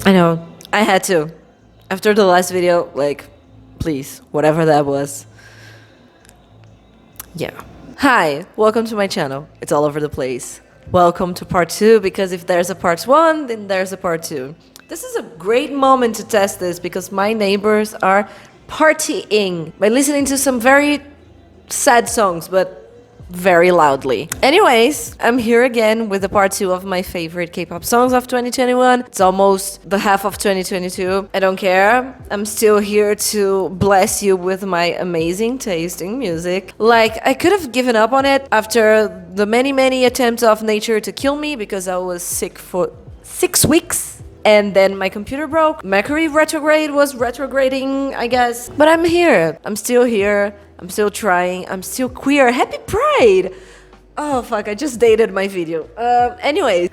I know. I had to. After the last video, like, please, whatever that was. Yeah. Hi, welcome to my channel. It's all over the place. Welcome to part 2, because if there's a part 1, then there's a part 2. This is a great moment to test this because my neighbors are partying by listening to some very sad songs, but very loudly. Anyways, I'm here again with the part 2 of my favorite K-pop songs of 2021. It's almost the half of 2022. I don't care. I'm still here to bless you with my amazing taste in music. Like, I could have given up on it after the many attempts of nature to kill me because I was sick for 6 weeks. And then my computer broke. Mercury retrograde was retrograding, I guess. But I'm here. I'm still here. I'm still trying. I'm still queer. Happy Pride! Oh, fuck. I just dated my video. Anyways.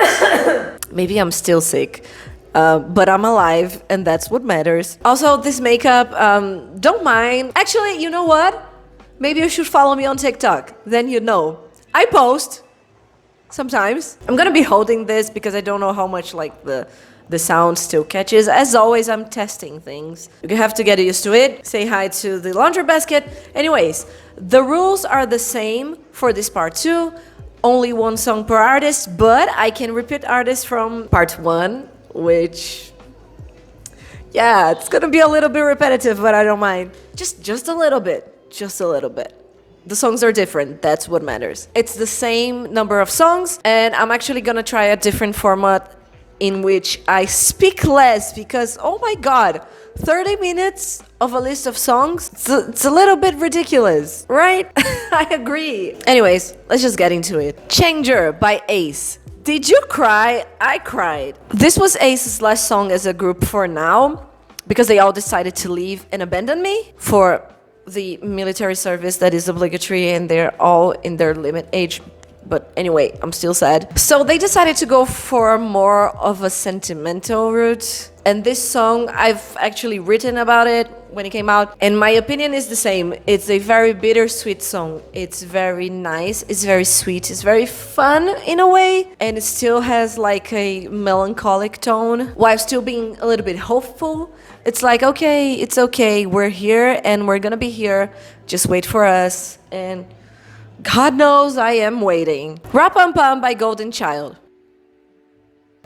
Maybe I'm still sick. But I'm alive, and that's what matters. Also, this makeup, don't mind. Actually, you know what? Maybe you should follow me on TikTok. Then you know. I post. Sometimes. I'm gonna be holding this because I don't know how much, like, the sound still catches. As always, I'm testing things. You have to get used to it. Say hi to the laundry basket. Anyways, the rules are the same for this part 2. Only one song per artist, but I can repeat artists from part 1, which... yeah, it's gonna be a little bit repetitive, but I don't mind. Just a little bit. Just a little bit. The songs are different, that's what matters. It's the same number of songs, and I'm actually gonna try a different format in which I speak less because, oh my god, 30 minutes of a list of songs? It's a little bit ridiculous, right? I agree. Anyways, let's just get into it. Changer by Ace. Did you cry? I cried. This was Ace's last song as a group for now because they all decided to leave and abandon me for the military service that is obligatory and they're all in their limit age. But anyway, I'm still sad. So they decided to go for more of a sentimental route. And this song, I've actually written about it when it came out. And my opinion is the same. It's a very bittersweet song. It's very nice. It's very sweet. It's very fun in a way. And it still has like a melancholic tone while still being a little bit hopeful. It's like, okay, it's okay. We're here and we're gonna be here. Just wait for us. And God knows I am waiting. Rappam by Golden Child.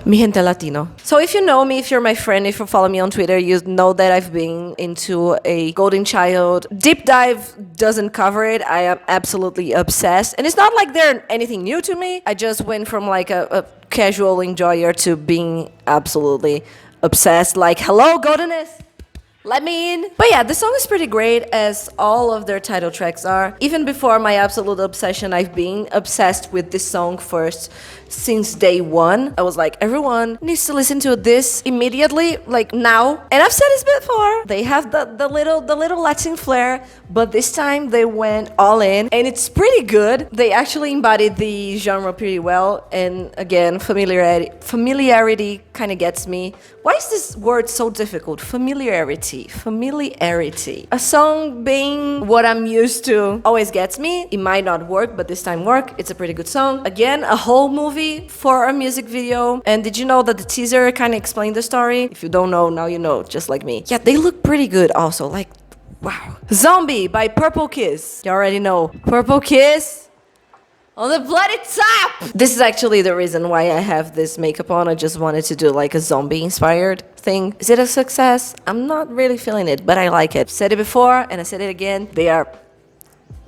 Mi gente latino. So if you know me, if you're my friend, if you follow me on Twitter, you know that I've been into a Golden Child. Deep Dive doesn't cover it. I am absolutely obsessed. And it's not like they're anything new to me. I just went from like a casual enjoyer to being absolutely obsessed. Like, hello, Goldeness. Let me in. But yeah, the song is pretty great, as all of their title tracks are. Even before my absolute obsession, I've been obsessed with this song first since day one. I was like, everyone needs to listen to this immediately, like now. And I've said this before. They have the little Latin flair, but this time they went all in, and it's pretty good. They actually embodied the genre pretty well, and again, familiarity kind of gets me. Why is this word so difficult? Familiarity. A song being what I'm used to always gets me. It might not work, but this time work. It's a pretty good song. Again, a whole movie for a music video. And did you know that the teaser kind of explained the story? If you don't know, now you know, just like me. Yeah, they look pretty good also. Like, wow. Zombie by Purple Kiss. You already know. Purple Kiss. On the bloody top! This is actually the reason why I have this makeup on. I just wanted to do like a zombie-inspired thing. Is it a success? I'm not really feeling it, but I like it. Said it before, and I said it again. They are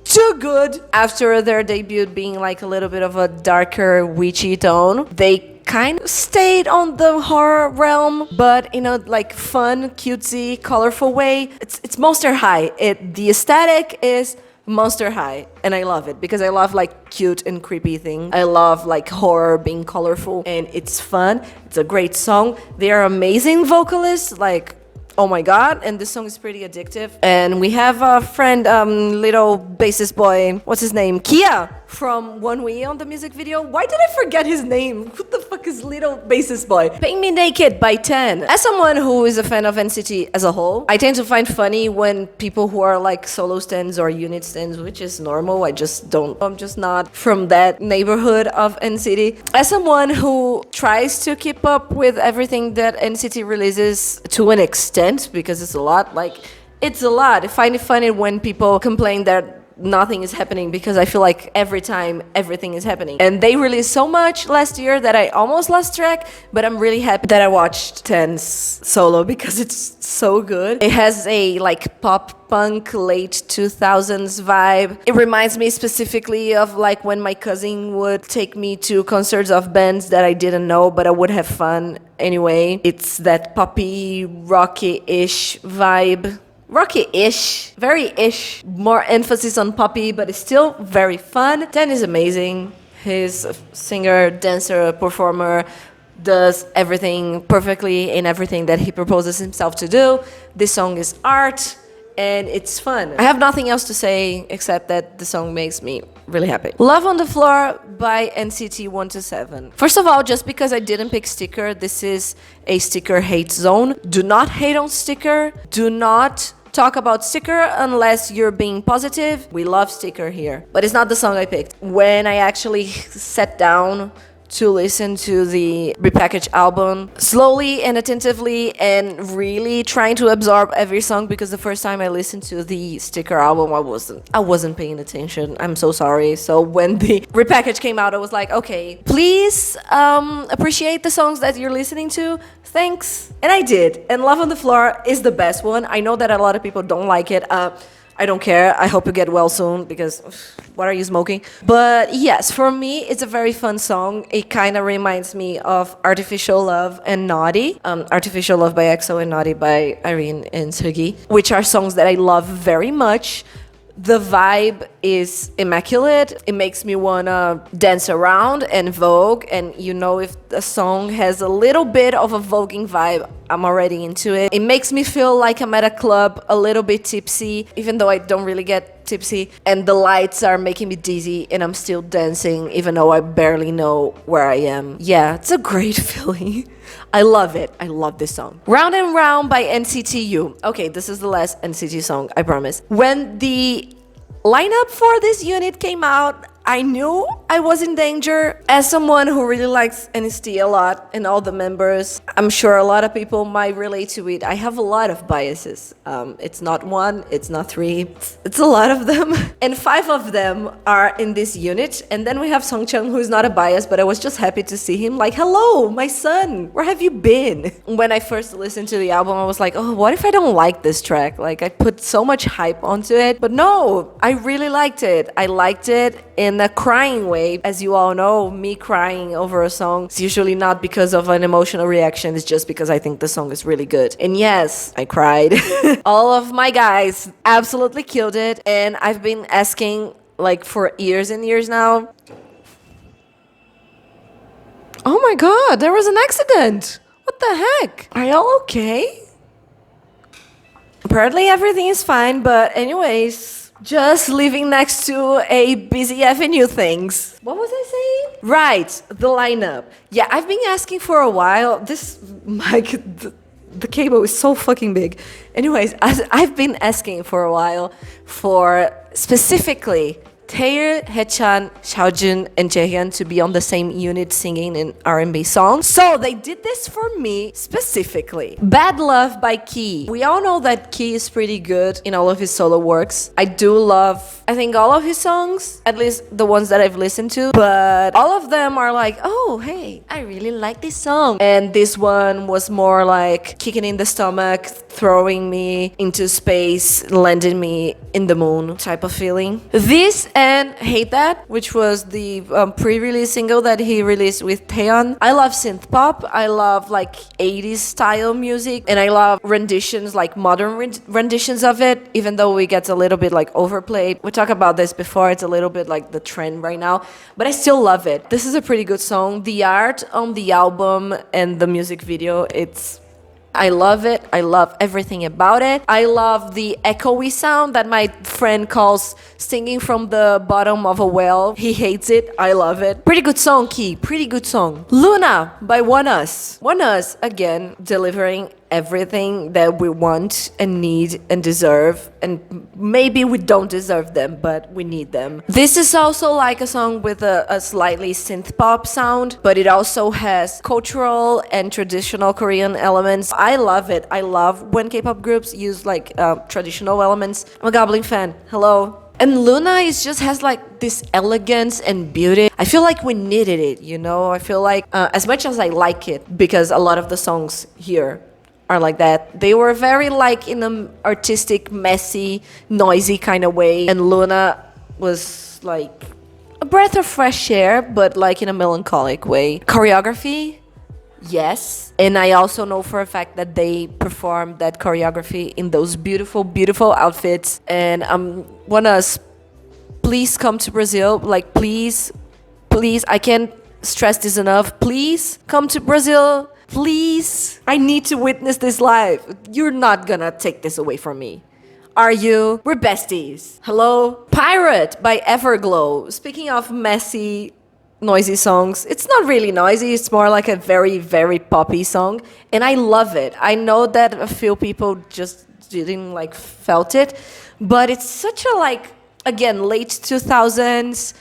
too good. After their debut being like a little bit of a darker, witchy tone, they kind of stayed on the horror realm, but in a like fun, cutesy, colorful way. It's Monster High. The aesthetic is Monster High, and I love it because I love like cute and creepy things. I love like horror being colorful, and it's fun. It's a great song. They are amazing vocalists, like, oh my god, and this song is pretty addictive. And we have a friend, little bassist boy, what's his name? Kia from One Way on the music video. Why did I forget his name? What the fuck is little bassist boy? Paint Me Naked by 10. As someone who is a fan of NCT as a whole, I tend to find funny when people who are like solo stands or unit stands, which is normal. I'm just not from that neighborhood of NCT. As someone who tries to keep up with everything that NCT releases to an extent, because it's a lot, it's a lot. I find it funny when people complain that nothing is happening, because I feel like every time everything is happening. And they released so much last year that I almost lost track, but I'm really happy that I watched 10's solo because it's so good. It has a like pop punk late 2000s vibe. It reminds me specifically of like when my cousin would take me to concerts of bands that I didn't know, but I would have fun anyway. It's that poppy, rocky-ish vibe. Rocky-ish, very-ish, more emphasis on poppy, but it's still very fun. 10 is amazing. He's a singer, dancer, performer, does everything perfectly in everything that he proposes himself to do. This song is art, and it's fun. I have nothing else to say except that the song makes me really happy. Love on the Floor by NCT 127. First of all, just because I didn't pick sticker, this is a sticker hate zone. Do not hate on sticker. Do not talk about sticker unless you're being positive. We love sticker here, but it's not the song I picked. When I actually sat down to listen to the repackaged album slowly and attentively and really trying to absorb every song, because the first time I listened to the sticker album I wasn't paying attention. I'm so sorry. So when the repackage came out, I was like, okay, please appreciate the songs that you're listening to. Thanks. And I did. And Love on the Floor is the best one. I know that a lot of people don't like it. I don't care. I hope you get well soon, because what are you smoking? But yes, for me, it's a very fun song. It kind of reminds me of Artificial Love and Naughty. Artificial Love by EXO and Naughty by Irene and Seoggi, which are songs that I love very much. The vibe is immaculate. It makes me wanna dance around and vogue. And you know, if the song has a little bit of a voguing vibe, I'm already into it. It makes me feel like I'm at a club, a little bit tipsy, even though I don't really get tipsy. And the lights are making me dizzy and I'm still dancing, even though I barely know where I am. Yeah, it's a great feeling. I love it. I love this song. Round and Round by NCT U. Okay, this is the last NCT song, I promise. When the lineup for this unit came out, I knew I was in danger. As someone who really likes NCT a lot and all the members, I'm sure a lot of people might relate to it. I have a lot of biases. It's not one, it's not three, it's a lot of them. And 5 of them are in this unit. And then we have Songchang, who's not a bias, but I was just happy to see him. Like, hello, my son, where have you been? When I first listened to the album, I was like, oh, what if I don't like this track? Like, I put so much hype onto it. But no, I really liked it. I liked it in a crying way. As you all know, me crying over a song is usually not because of an emotional reaction, it's just because I think the song is really good. And yes, I cried. All of my guys absolutely killed it, and I've been asking like for years and years now. Oh my god, there was an accident! What the heck? Are y'all okay? Apparently everything is fine, but anyways, just living next to a busy avenue things. What was I saying? Right, the lineup. Yeah, I've been asking for a while. This mic, the cable is so fucking big. Anyways, I've been asking for a while for specifically Taeil, Haechan, Xiaojun, and Jaehyun to be on the same unit singing an R&B song. So they did this for me specifically. Bad Love by Key. We all know that Key is pretty good in all of his solo works. I do love, I think, all of his songs, at least the ones that I've listened to, but all of them are like, oh, hey, I really like this song. And this one was more like kicking in the stomach, throwing me into space, landing me in the moon type of feeling. This and Hate That, which was the pre-release single that he released with Taeyeon. I love synth pop. I love like 80s style music, and I love renditions, like modern renditions of it, even though it gets a little bit like overplayed. We talked about this before. It's a little bit like the trend right now, but I still love it. This is a pretty good song. The art on the album and the music video, it's I love it. I love everything about it. I love the echoey sound that my friend calls singing from the bottom of a well. He hates it. I love it. Pretty good song, Key. Pretty good song. Luna by One Us. One Us, again, delivering everything that we want and need and deserve, and maybe we don't deserve them, but we need them. This is also like a song with a slightly synth pop sound, but it also has cultural and traditional Korean elements. I love it. I love when K-pop groups use like traditional elements. I'm a Goblin fan. Hello. And Luna is just has like this elegance and beauty. I feel like we needed it, you know? I feel like as much as I like it, because a lot of the songs here are like that. They were very like in an artistic, messy, noisy kind of way. And Luna was like a breath of fresh air, but like in a melancholic way. Choreography, yes. And I also know for a fact that they performed that choreography in those beautiful, beautiful outfits. And wanna please come to Brazil. Like, please, please, I can't stress this enough. Please come to Brazil. Please, I need to witness this live. You're not gonna take this away from me. Are you? We're besties. Hello? Pirate by Everglow. Speaking of messy, noisy songs, it's not really noisy. It's more like a very, very poppy song. And I love it. I know that a few people just didn't like felt it. But it's such a like, again, late 2000s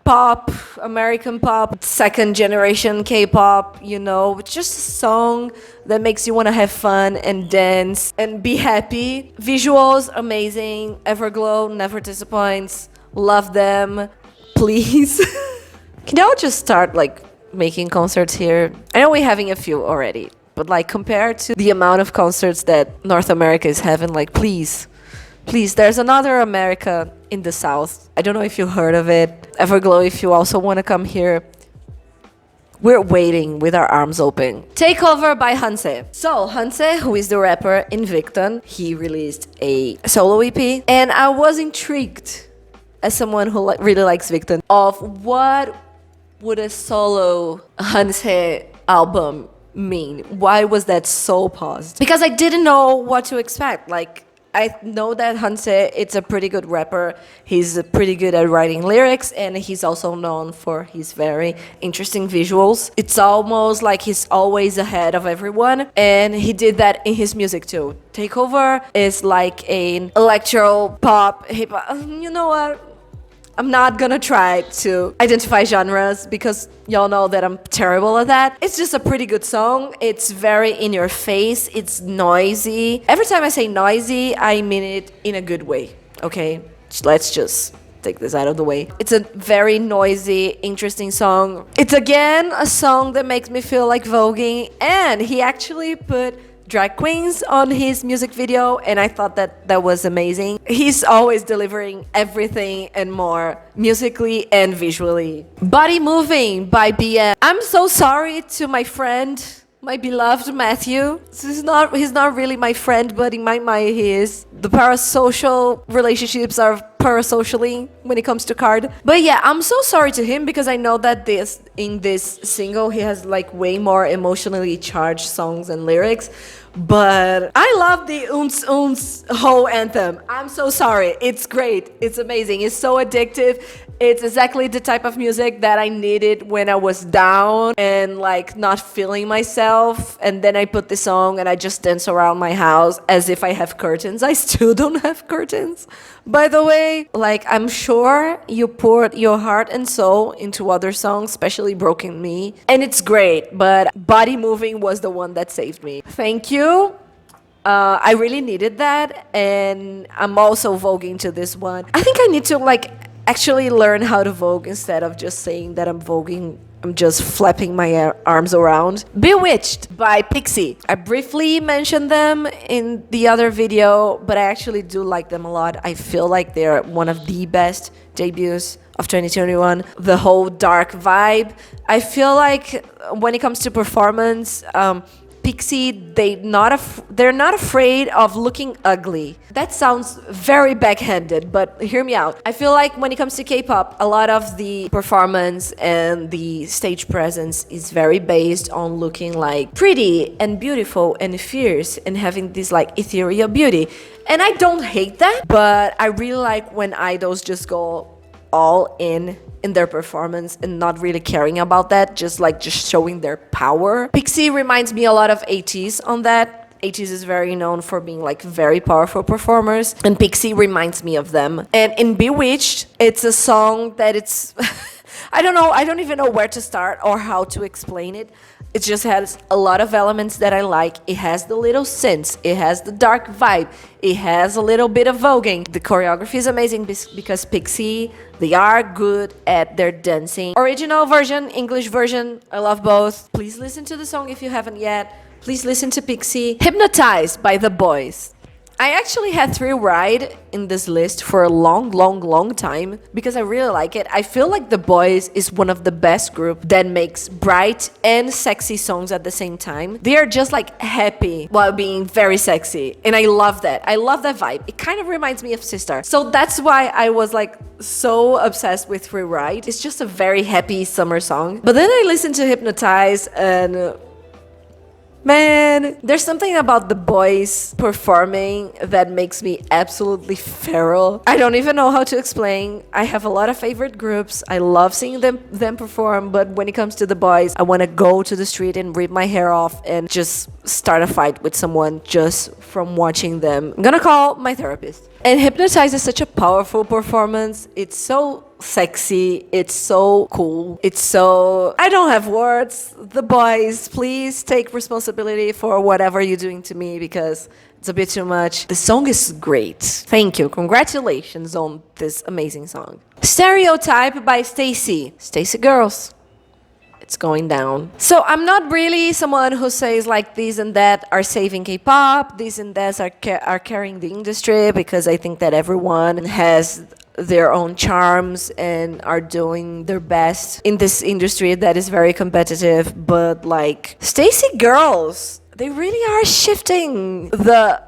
pop, American pop, second generation K-pop, you know, it's just a song that makes you want to have fun and dance and be happy. Visuals, amazing. Everglow, never disappoints. Love them. Please. Can y'all just start like making concerts here? I know we're having a few already, but like compared to the amount of concerts that North America is having, like please. Please, there's another America in the South. I don't know if you heard of it. Everglow, if you also want to come here, we're waiting with our arms open. Takeover by Hanse. So, Hanse, who is the rapper in Victon, he released a solo EP. And I was intrigued, as someone who really likes Victon, of what would a solo Hanse album mean? Why was that so paused? Because I didn't know what to expect. Like, I know that Hanse, it's a pretty good rapper. He's pretty good at writing lyrics, and he's also known for his very interesting visuals. It's almost like he's always ahead of everyone, and he did that in his music too. Takeover is like an electro pop, hip hop. You know what? I'm not gonna try to identify genres because y'all know that I'm terrible at that. It's just a pretty good song. It's very in your face. It's noisy. Every time I say noisy, I mean it in a good way, okay? Let's just take this out of the way. It's a very noisy, interesting song. It's again a song that makes me feel like voguing, and he actually put drag queens on his music video, and I thought that that was amazing. He's always delivering everything and more, musically and visually. Body Moving by BM. I'm so sorry to my friend, my beloved Matthew. He's not really my friend, but in my mind he is. The parasocial relationships are parasocially when it comes to card. But yeah, I'm so sorry to him because I know that in this single he has like way more emotionally charged songs and lyrics. But I love the Uns Uns whole anthem. I'm so sorry. It's great. It's amazing. It's so addictive. It's exactly the type of music that I needed when I was down and like not feeling myself. And then I put this song and I just dance around my house as if I have curtains. I still don't have curtains, by the way. Like, I'm sure you poured your heart and soul into other songs, especially Broken Me. And it's great, but Body Moving was the one that saved me. Thank you. I really needed that. And I'm also voguing to this one. I think I need to like actually learn how to vogue instead of just saying that I'm voguing. I'm just flapping my arms around. Bewitched by Pixie. I briefly mentioned them in the other video, but I actually do like them a lot. I feel like they're one of the best debuts of 2021. The whole dark vibe. I feel like when it comes to performance, Pixie, they're not afraid of looking ugly. That sounds very backhanded, but hear me out. I feel like when it comes to K-pop, a lot of the performance and the stage presence is very based on looking like pretty and beautiful and fierce and having this like ethereal beauty. And I don't hate that, but I really like when idols just go all in their performance and not really caring about that, just showing their power. Pixie reminds me a lot of ATEEZ on that. ATEEZ is very known for being like very powerful performers, and Pixie reminds me of them. And in Bewitched, it's a song that it's I don't even know where to start or how to explain it. It just has a lot of elements that I like. It has the little synths. It has the dark vibe. It has a little bit of voguing. The choreography is amazing because Pixie, they are good at their dancing. Original version, English version, I love both. Please listen to the song if you haven't yet. Please listen to Pixie. Hypnotized by The Boys. I actually had Thrill Ride in this list for a long time because I really like it. I feel like The Boys is one of the best group that makes bright and sexy songs at the same time. They are just like happy while being very sexy, and I love that. I love that vibe. It kind of reminds me of Sister. So that's why I was like so obsessed with Thrill Ride. It's just a very happy summer song. But then I listened to Hypnotized and man, there's something about The Boys performing that makes me absolutely feral. I don't even know how to explain. I have a lot of favorite groups. I love seeing them perform, but when it comes to The Boys, I want to go to the street and rip my hair off and just start a fight with someone just from watching them. I'm gonna call my therapist. And Hypnotize is such a powerful performance. It's so sexy. It's so cool. It's so... I don't have words. The Boys, please take responsibility for whatever you're doing to me because it's a bit too much. The song is great. Thank you. Congratulations on this amazing song. Stereotype by Stacy. Stacy Girls. It's going down. So I'm not really someone who says like this and that are saving K-pop, this and that are carrying the industry, because I think that everyone has their own charms and are doing their best in this industry that is very competitive. But like Stacy Girls, they really are shifting the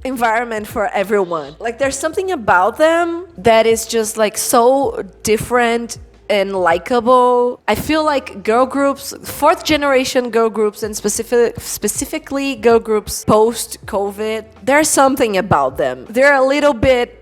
environment for everyone. Like there's something about them that is just like so different and likable. I feel like girl groups, fourth generation girl groups, and specifically girl groups post-COVID, there's something about them. They're a little bit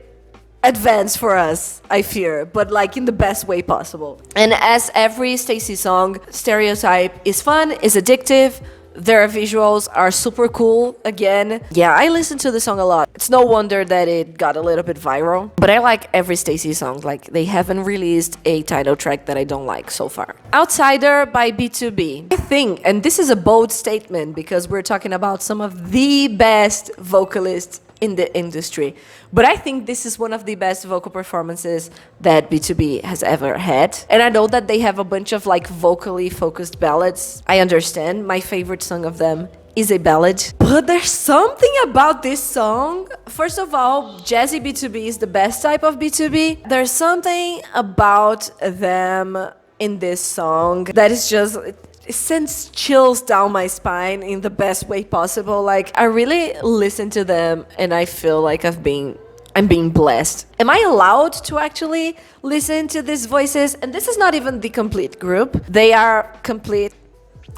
advanced for us, I fear, but like in the best way possible. And as every Stacy song, Stereotype is fun, is addictive. Their visuals are super cool. Again, yeah, I listen to the song a lot. It's no wonder that it got a little bit viral. But I like every Stacy song. Like, they haven't released a title track that I don't like so far. Outsider by B2B. I think, and this is a bold statement because we're talking about some of the best vocalists in the industry, but I think this is one of the best vocal performances that B2B has ever had. And I know that they have a bunch of like vocally focused ballads. I understand. My favorite song of them is a ballad, but there's something about this song. First of all, jazzy B2B is the best type of B2B. There's something about them in this song that is just... it sends chills down my spine in the best way possible. Like, I really listen to them and I feel like I'm being blessed. Am I allowed to actually listen to these voices? And this is not even the complete group. They are complete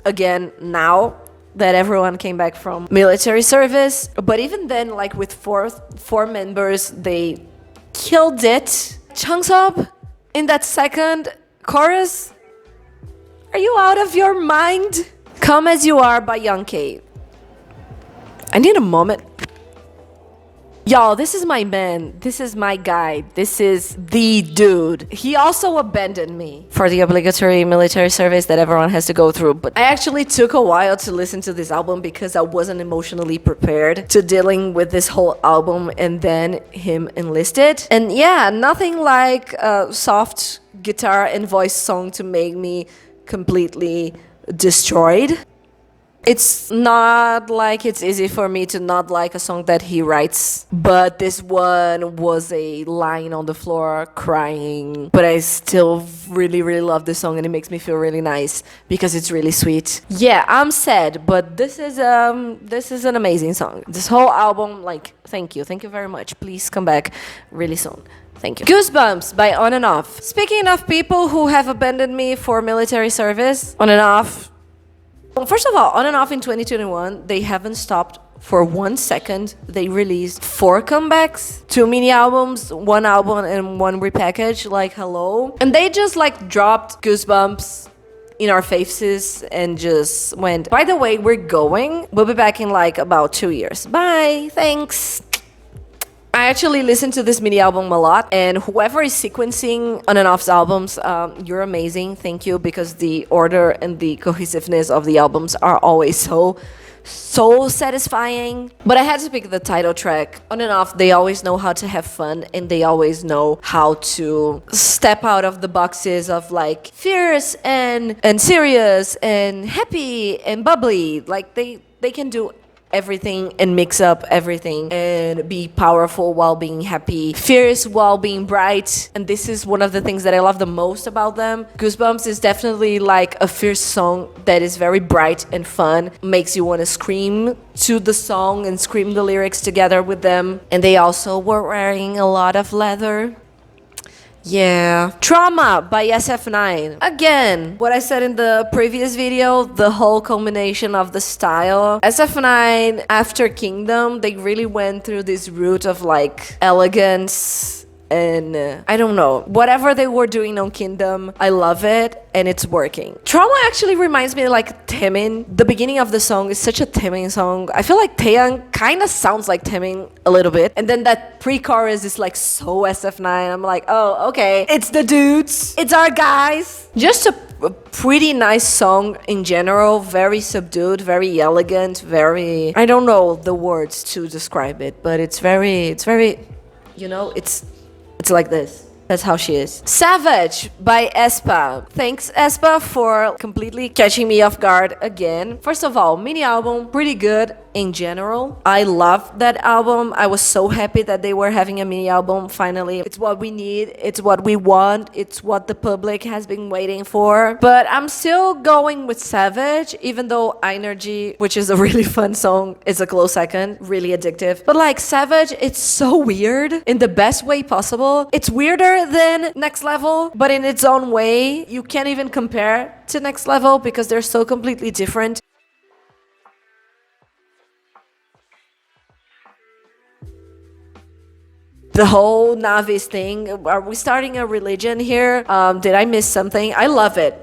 again now that everyone came back from military service. But even then, like with four members, they killed it. Changsub in that second chorus. Are you out of your mind? Come As You Are by Yankee. I need a moment. Y'all, this is my man. This is my guy. This is the dude. He also abandoned me for the obligatory military service that everyone has to go through. But I actually took a while to listen to this album because I wasn't emotionally prepared to dealing with this whole album and then him enlisted. And yeah, nothing like a soft guitar and voice song to make me completely destroyed. It's not like it's easy for me to not like a song that he writes, but this one was a lying on the floor crying. But I still really, really love this song, and it makes me feel really nice because it's really sweet. Yeah, I'm sad, but this is an amazing song. This whole album, like, thank you very much. Please come back really soon. Thank you. Goosebumps by On and Off. Speaking of people who have abandoned me for military service, On and Off. Well, first of all, On and Off in 2021, they haven't stopped for 1 second. They released 4 comebacks, 2 mini albums, 1 album, and 1 repackage, like hello. And they just like dropped Goosebumps in our faces and just went, by the way, we're going. We'll be back in like about 2 years. Bye, thanks. I actually listen to this mini album a lot, and whoever is sequencing On and Off's albums, you're amazing. Thank you, because the order and the cohesiveness of the albums are always so satisfying. But I had to pick the title track. On and Off, they always know how to have fun, and they always know how to step out of the boxes of like fierce and serious and happy and bubbly. Like they can do everything and mix up everything and be powerful while being happy, fierce while being bright. And this is one of the things that I love the most about them. Goosebumps is definitely like a fierce song that is very bright and fun, makes you want to scream to the song and scream the lyrics together with them. And they also were wearing a lot of leather. Yeah. Trauma by SF9. Again, what I said in the previous video, the whole combination of the style. SF9, after Kingdom, they really went through this route of like elegance and I don't know, whatever they were doing on Kingdom, I love it and it's working. Trauma actually reminds me of like Taemin. The beginning of the song is such a Taemin song. I feel like Taeyang kind of sounds like Taemin a little bit, and then that pre-chorus is like so SF9. I'm like, oh, okay, it's the dudes, it's our guys. Just a pretty nice song in general, very subdued, very elegant, very, I don't know the words to describe it, but it's very, you know, it's like this. That's how she is. Savage by espo. Thanks, espo, for completely catching me off guard again. First of all, mini album, pretty good in general. I loved that album. I was so happy that they were having a mini album finally. It's what we need. It's what we want. It's what the public has been waiting for. But I'm still going with Savage, even though Energy, which is a really fun song, is a close second. Really addictive. But like Savage, it's so weird in the best way possible. It's weirder than Next Level, but in its own way. You can't even compare to Next Level because they're so completely different. The whole Navis thing, are we starting a religion here? Did I miss something? I love it.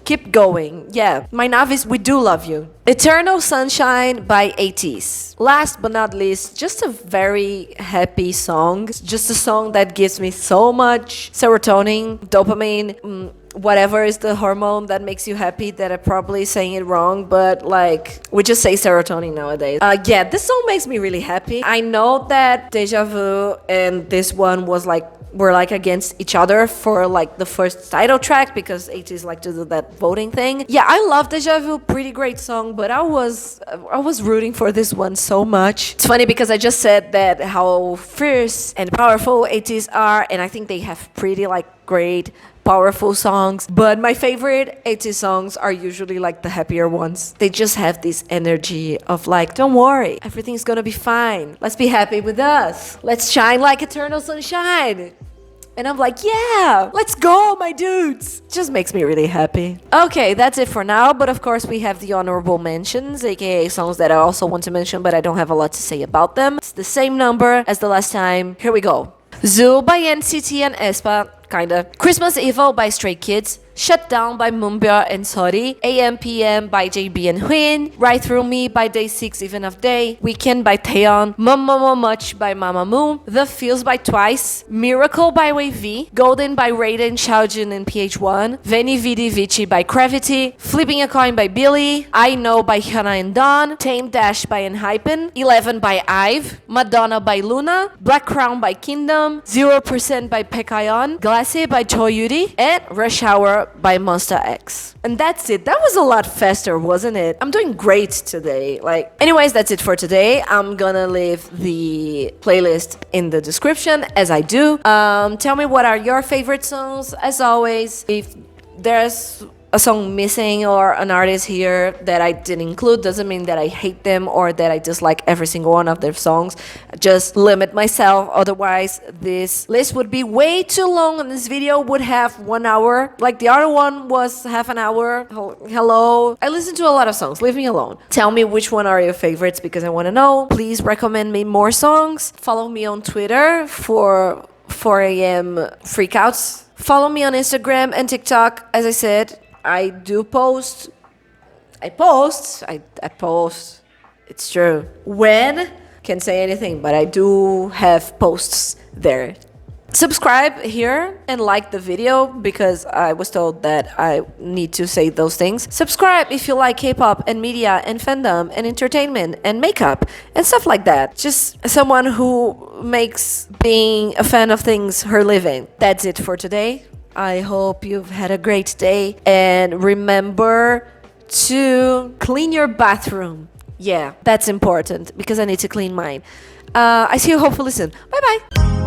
Keep going. Yeah, my Navis, we do love you. Eternal Sunshine by 80s. Last but not least, just a very happy song. Just a song that gives me so much serotonin, dopamine, whatever is the hormone that makes you happy, that I'm probably saying it wrong, but like, we just say serotonin nowadays. Yeah, this song makes me really happy. I know that Deja Vu and this one were like against each other for like the first title track because 80s like to do that voting thing. Yeah, I love Deja Vu, pretty great song, but I was rooting for this one so much. It's funny because I just said that how fierce and powerful 80s are, and I think they have pretty like great powerful songs, but my favorite 80s songs are usually like the happier ones. They just have this energy of like, don't worry, everything's gonna be fine. Let's be happy with us. Let's shine like eternal sunshine. And I'm like, yeah, let's go, my dudes. Just makes me really happy. Okay, that's it for now. But of course, we have the honorable mentions, aka songs that I also want to mention, but I don't have a lot to say about them. It's the same number as the last time. Here we go. Zoo by NCT and aespa. Kinda. Christmas Evil by Stray Kids. Shut Down by Moonbyul and Sori, AM/PM by JB and Hwin, Right Through Me by Day 6 Even of Day, Weekend by Taeyeon, Much by Mamamoo, The Feels by Twice, Miracle by Wave V, Golden by Raiden, Xiaojun and PH1, Veni Vidi Vici by Gravity, Flipping a Coin by Billy, I Know by Hyuna and Dawn, Tame Dash by Enhypen, 11 by IVE, Madonna by Luna, Black Crown by Kingdom, 0% by Pekayon, Glassy by Choyuri, and Rush Hour by Monster X. And that's it. That was a lot faster, wasn't it? I'm doing great today. Anyways, that's it for today. I'm gonna leave the playlist in the description as I do. Tell me what are your favorite songs. As always, if there's a song missing or an artist here that I didn't include, doesn't mean that I hate them or that I dislike every single one of their songs. Just limit myself, otherwise this list would be way too long and this video would have 1 hour. Like the other one was half an hour. Hello. I listen to a lot of songs, leave me alone. Tell me which one are your favorites because I want to know. Please recommend me more songs. Follow me on Twitter for 4 a.m. freakouts. Follow me on Instagram and TikTok. As I said, I post. It's true. When? Can't say anything, but I do have posts there. Subscribe here and like the video because I was told that I need to say those things. Subscribe if you like K-pop and media and fandom and entertainment and makeup and stuff like that. Just someone who makes being a fan of things her living. That's it for today. I hope you've had a great day and remember to clean your bathroom. Yeah, that's important because I need to clean mine. I see you hopefully soon. Bye bye.